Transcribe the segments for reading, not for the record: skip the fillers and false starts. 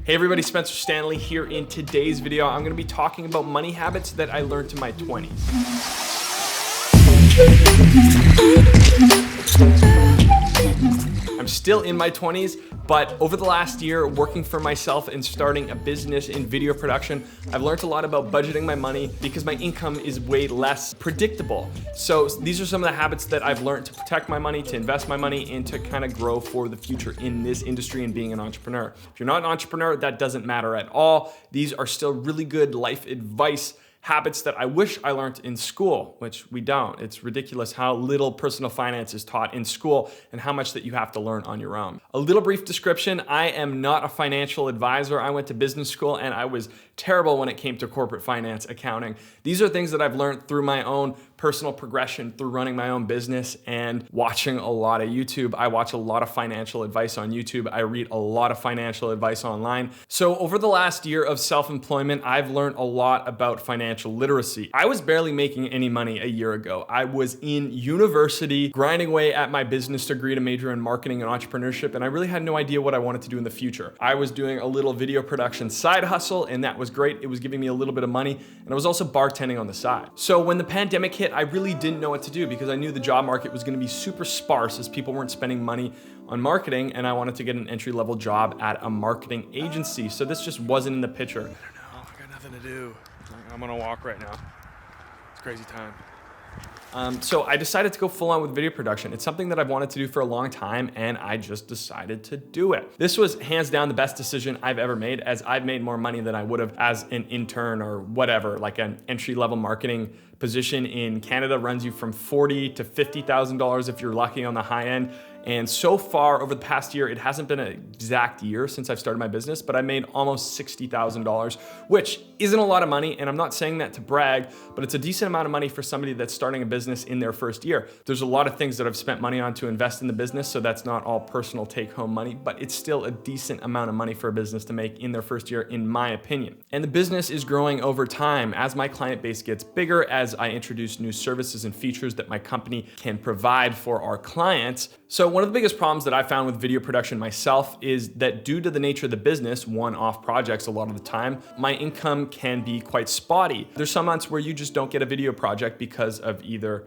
Hey everybody, Spencer Stanley here. In today's video, I'm gonna be talking about money habits that I learned in my 20s. I'm still in my 20s, but over the last year, working for myself and starting a business in video production, I've learned a lot about budgeting my money because my income is way less predictable. So these are some of the habits that I've learned to protect my money, to invest my money, and to kind of grow for the future in this industry and being an entrepreneur. If you're not an entrepreneur, that doesn't matter at all. These are still really good life advice habits that I wish I learned in school, which we don't. It's ridiculous how little personal finance is taught in school and how much that you have to learn on your own. A little brief description, I am not a financial advisor. I went to business school and I was terrible when it came to corporate finance, accounting. These are things that I've learned through my own personal progression, through running my own business and watching a lot of YouTube. I watch a lot of financial advice on YouTube. I read a lot of financial advice online. So over the last year of self-employment, I've learned a lot about financial literacy. I was barely making any money a year ago. I was in university grinding away at my business degree to major in marketing and entrepreneurship, and I really had no idea what I wanted to do in the future. I was doing a little video production side hustle, and that was great. It was giving me a little bit of money, and I was also bartending on the side. So when the pandemic hit, I really didn't know what to do because I knew the job market was gonna be super sparse as people weren't spending money on marketing, and I wanted to get an entry-level job at a marketing agency. So this just wasn't in the picture. I don't know, I got nothing to do. I'm gonna walk right now. It's crazy time. So I decided to go full on with video production. It's something that I've wanted to do for a long time, and I just decided to do it. This was hands down the best decision I've ever made, as I've made more money than I would have as an intern or whatever. Like an entry-level marketing position in Canada runs you from $40,000 to $50,000 if you're lucky on the high end. And so far over the past year, it hasn't been an exact year since I've started my business, but I made almost $60,000, which isn't a lot of money. And I'm not saying that to brag, but it's a decent amount of money for somebody that's starting a business in their first year. There's a lot of things that I've spent money on to invest in the business, so that's not all personal take-home money, but it's still a decent amount of money for a business to make in their first year, in my opinion. And the business is growing over time as my client base gets bigger, as I introduce new services and features that my company can provide for our clients. So one of the biggest problems that I found with video production myself is that due to the nature of the business, one-off projects a lot of the time, my income can be quite spotty. There's some months where you just don't get a video project because of either,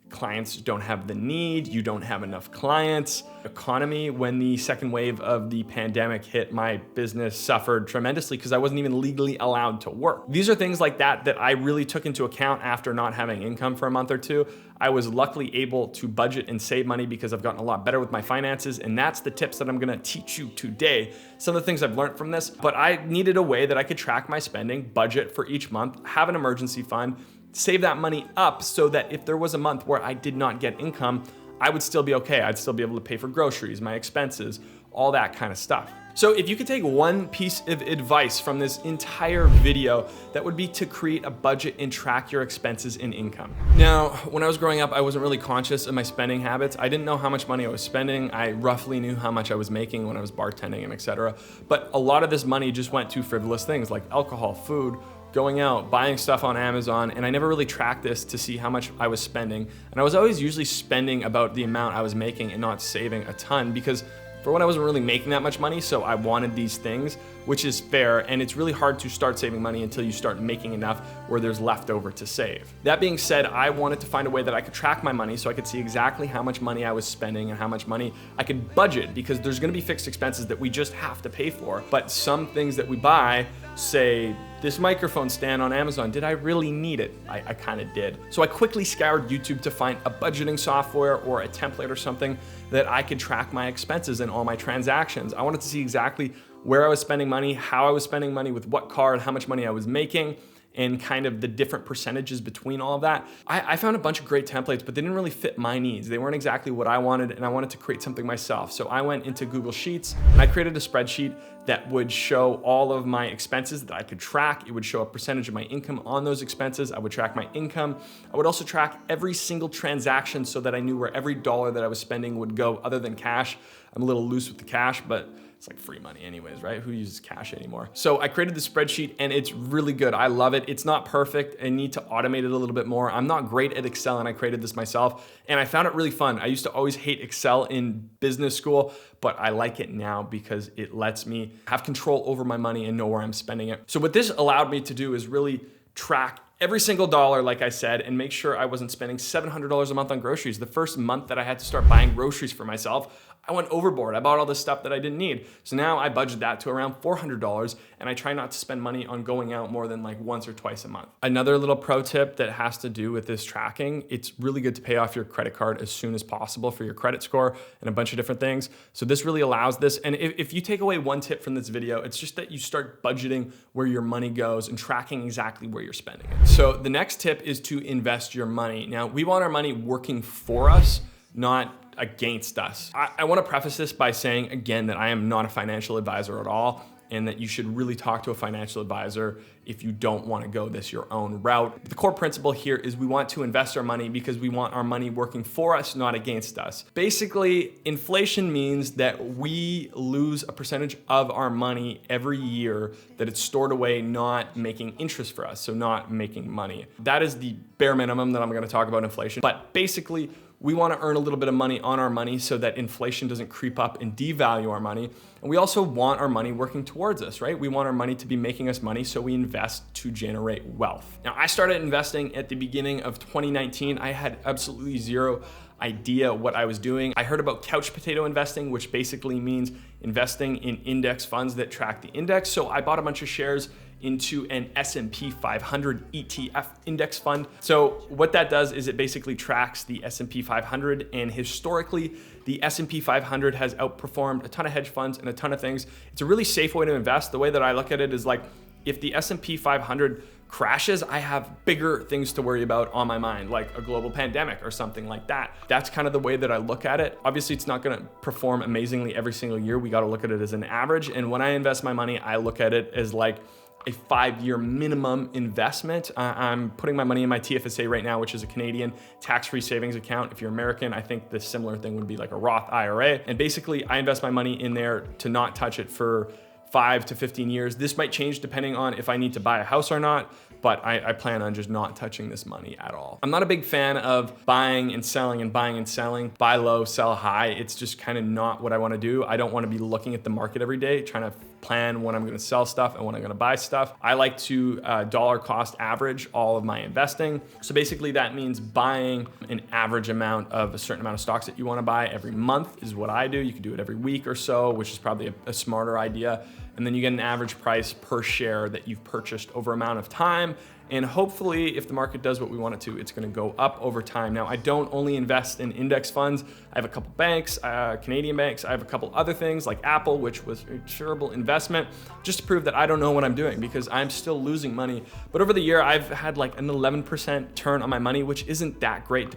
clients don't have the need, you don't have enough clients. Economy, when the second wave of the pandemic hit, my business suffered tremendously because I wasn't even legally allowed to work. These are things like that that I really took into account after not having income for a month or two. I was luckily able to budget and save money because I've gotten a lot better with my finances, and that's the tips that I'm gonna teach you today. Some of the things I've learned from this, but I needed a way that I could track my spending, budget for each month, have an emergency fund, save that money up so that if there was a month where I did not get income, I would still be okay. I'd still be able to pay for groceries, my expenses, all that kind of stuff. So if you could take one piece of advice from this entire video, that would be to create a budget and track your expenses and income. Now, when I was growing up, I wasn't really conscious of my spending habits. I didn't know how much money I was spending. I roughly knew how much I was making when I was bartending and etc. But a lot of this money just went to frivolous things like alcohol, food, going out, buying stuff on Amazon, and I never really tracked this to see how much I was spending. And I was always usually spending about the amount I was making and not saving a ton because for one, I wasn't really making that much money, so I wanted these things, which is fair, and it's really hard to start saving money until you start making enough where there's leftover to save. That being said, I wanted to find a way that I could track my money so I could see exactly how much money I was spending and how much money I could budget, because there's gonna be fixed expenses that we just have to pay for, but some things that we buy, say this microphone stand on Amazon, did I really need it? I kind of did. So I quickly scoured YouTube to find a budgeting software or a template or something that I could track my expenses and all my transactions. I wanted to see exactly where I was spending money, how I was spending money, with what card, how much money I was making, and kind of the different percentages between all of that. I found a bunch of great templates, but they didn't really fit my needs. They weren't exactly what I wanted, and I wanted to create something myself. So I went into Google Sheets and I created a spreadsheet that would show all of my expenses that I could track. It would show a percentage of my income on those expenses. I would track my income. I would also track every single transaction so that I knew where every dollar that I was spending would go other than cash. I'm a little loose with the cash, but It's like free money anyways, right? Who uses cash anymore? So I created the spreadsheet and it's really good. I love it. It's not perfect. I need to automate it a little bit more. I'm not great at Excel and I created this myself and I found it really fun. I used to always hate Excel in business school, but I like it now because it lets me have control over my money and know where I'm spending it. So what this allowed me to do is really track every single dollar, like I said, and make sure I wasn't spending $700 a month on groceries. The first month that I had to start buying groceries for myself, I went overboard. I bought all this stuff that I didn't need. So now I budget that to around $400 and I try not to spend money on going out more than like once or twice a month. Another little pro tip that has to do with this tracking, it's really good to pay off your credit card as soon as possible for your credit score and a bunch of different things. So this really allows this. And if you take away one tip from this video, it's just that you start budgeting where your money goes and tracking exactly where you're spending it. So the next tip is to invest your money. Now, we want our money working for us, not against us. I want to preface this by saying again that I am not a financial advisor at all and that you should really talk to a financial advisor if you don't want to go this your own route. The core principle here is we want to invest our money because we want our money working for us, not against us. Basically, inflation means that we lose a percentage of our money every year that it's stored away, not making interest for us, so not making money. That is the bare minimum that I'm going to talk about inflation. But basically, we want to earn a little bit of money on our money so that inflation doesn't creep up and devalue our money. And we also want our money working towards us, right? We want our money to be making us money, so we invest to generate wealth. Now, I started investing at the beginning of 2019. I had absolutely zero idea what I was doing. I heard about couch potato investing, which basically means investing in index funds that track the index. So I bought a bunch of shares into an S&P 500 ETF index fund. So what that does is it basically tracks the S&P 500, and historically, the S&P 500 has outperformed a ton of hedge funds and a ton of things. It's a really safe way to invest. The way that I look at it is like, if the S&P 500 crashes, I have bigger things to worry about on my mind, like a global pandemic or something like that. That's kind of the way that I look at it. Obviously, it's not gonna perform amazingly every single year. We gotta look at it as an average. And when I invest my money, I look at it as like a 5-year minimum investment. I'm putting my money in my TFSA right now, which is a Canadian tax-free savings account. If you're American, I think the similar thing would be like a Roth IRA. And basically, I invest my money in there to not touch it for 5 to 15 years. This might change depending on if I need to buy a house or not, but I plan on just not touching this money at all. I'm not a big fan of buying and selling and buying and selling, buy low, sell high. It's just kind of not what I want to do. I don't want to be looking at the market every day, trying to plan when I'm going to sell stuff and when I'm going to buy stuff. I like to dollar cost average all of my investing. So basically that means buying an average amount of a certain amount of stocks that you want to buy every month is what I do. You can do it every week or so, which is probably a smarter idea. And then you get an average price per share that you've purchased over amount of time. And hopefully, if the market does what we want it to, it's gonna go up over time. Now, I don't only invest in index funds. I have a couple banks, Canadian banks. I have a couple other things like Apple, which was a charitable investment, just to prove that I don't know what I'm doing because I'm still losing money. But over the year, I've had like an 11% turn on my money, which isn't that great,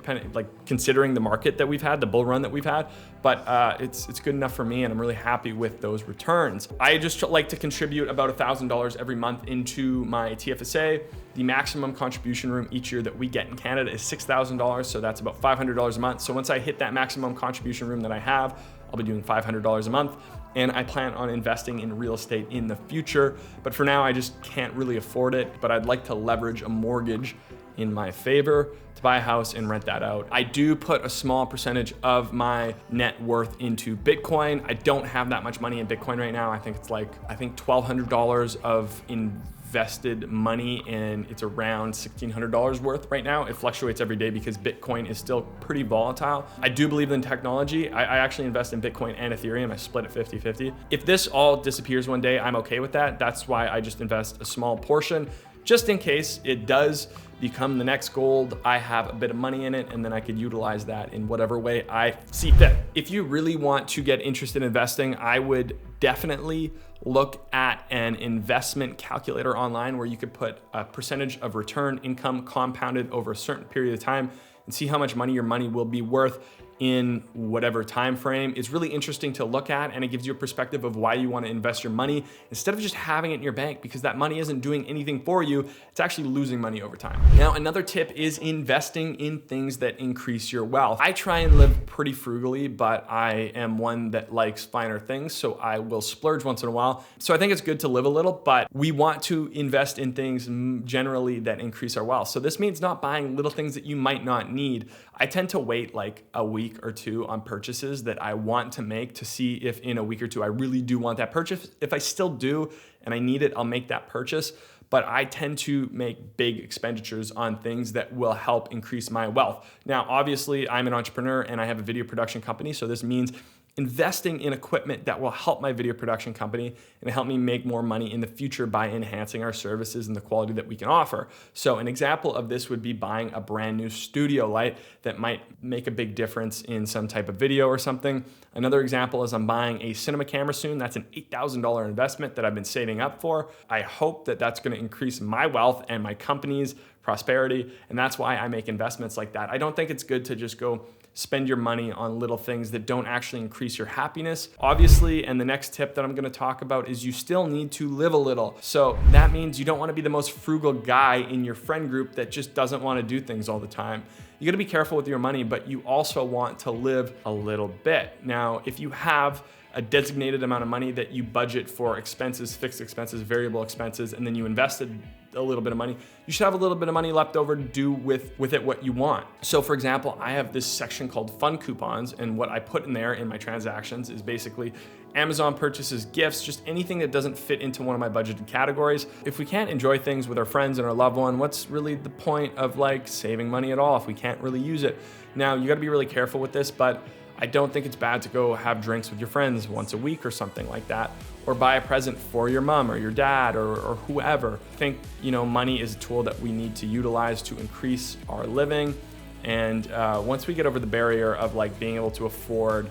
considering the market that we've had, the bull run that we've had. But it's good enough for me, and I'm really happy with those returns. I just like to contribute about $1,000 every month into my TFSA. The maximum contribution room each year that we get in Canada is $6,000, so that's about $500 a month. So once I hit that maximum contribution room that I have, I'll be doing $500 a month, and I plan on investing in real estate in the future. But for now, I just can't really afford it, but I'd like to leverage a mortgage in my favor to buy a house and rent that out. I do put a small percentage of my net worth into Bitcoin. I don't have that much money in Bitcoin right now. I think it's like, $1,200 of invested money, and it's around $1,600 worth right now. It fluctuates every day because Bitcoin is still pretty volatile. I do believe in technology. I actually invest in Bitcoin and Ethereum. I split it 50-50. If this all disappears one day, I'm okay with that. That's why I just invest a small portion, just in case it does become the next gold. I have a bit of money in it, and then I could utilize that in whatever way I see fit. If you really want to get interested in investing, I would definitely look at an investment calculator online where you could put a percentage of return income compounded over a certain period of time and see how much money your money will be worth in whatever time frame is really interesting to look at, and it gives you a perspective of why you want to invest your money instead of just having it in your bank, because that money isn't doing anything for you. It's actually losing money over time. Now, another tip is investing in things that increase your wealth. I try and live pretty frugally, but I am one that likes finer things, so I will splurge once in a while. So I think it's good to live a little, but we want to invest in things generally that increase our wealth. So this means not buying little things that you might not need. I tend to wait like a week or two on purchases that I want to make to see if in a week or two I really do want that purchase. If I still do and I need it, I'll make that purchase. But I tend to make big expenditures on things that will help increase my wealth. Now, obviously, I'm an entrepreneur and I have a video production company, so this means investing in equipment that will help my video production company and help me make more money in the future by enhancing our services and the quality that we can offer. So an example of this would be buying a brand new studio light that might make a big difference in some type of video or something. Another example is I'm buying a cinema camera soon. That's an $8,000 investment that I've been saving up for. I hope that that's going to increase my wealth and my company's prosperity, and that's why I make investments like that. I don't think it's good to just go spend your money on little things that don't actually increase your happiness. Obviously, and the next tip that I'm gonna talk about is you still need to live a little. So that means you don't wanna be the most frugal guy in your friend group that just doesn't wanna do things all the time. You gotta be careful with your money, but you also want to live a little bit. Now, if you have a designated amount of money that you budget for expenses, fixed expenses, variable expenses, and then you invested a little bit of money, you should have a little bit of money left over to do with it what you want. So for example, I have this section called fun coupons, and what I put in there in my transactions is basically Amazon purchases, gifts, just anything that doesn't fit into one of my budgeted categories. If we can't enjoy things with our friends and our loved one, what's really the point of like saving money at all if we can't really use it? Now, you gotta be really careful with this, but I don't think it's bad to go have drinks with your friends once a week or something like that, or buy a present for your mom or your dad or whoever. I think, money is a tool that we need to utilize to increase our living. And once we get over the barrier of like being able to afford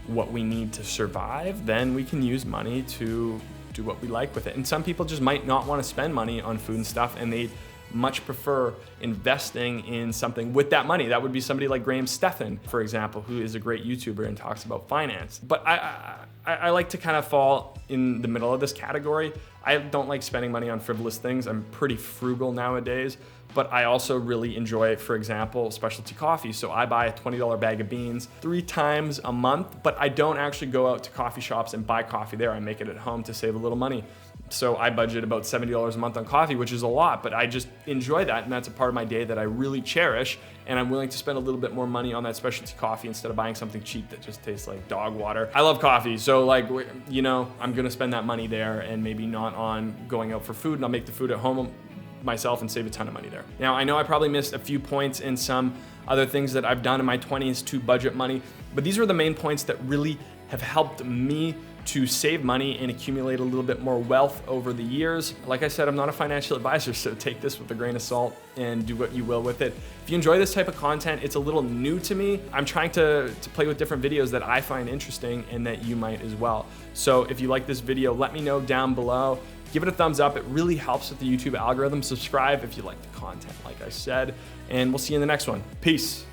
what we need to survive, then we can use money to do what we like with it. And some people just might not want to spend money on food and stuff, and they much prefer investing in something with that money. That would be somebody like Graham Stephan, for example, who is a great YouTuber and talks about finance. But I like to kind of fall in the middle of this category. I don't like spending money on frivolous things. I'm pretty frugal nowadays, but I also really enjoy, for example, specialty coffee. So I buy a $20 bag of beans 3 times a month, but I don't actually go out to coffee shops and buy coffee there. I make it at home to save a little money. So I budget about $70 a month on coffee, which is a lot, but I just enjoy that, and that's a part of my day that I really cherish, and I'm willing to spend a little bit more money on that specialty coffee instead of buying something cheap that just tastes like dog water. I love coffee, so I'm gonna spend that money there and maybe not on going out for food, and I'll make the food at home myself and save a ton of money there. Now, I know I probably missed a few points in some other things that I've done in my 20s to budget money, but these are the main points that really have helped me to save money and accumulate a little bit more wealth over the years. Like I said, I'm not a financial advisor, so take this with a grain of salt and do what you will with it. If you enjoy this type of content, it's a little new to me. I'm trying to play with different videos that I find interesting and that you might as well. So if you like this video, let me know down below. Give it a thumbs up. It really helps with the YouTube algorithm. Subscribe if you like the content, like I said, and we'll see you in the next one. Peace.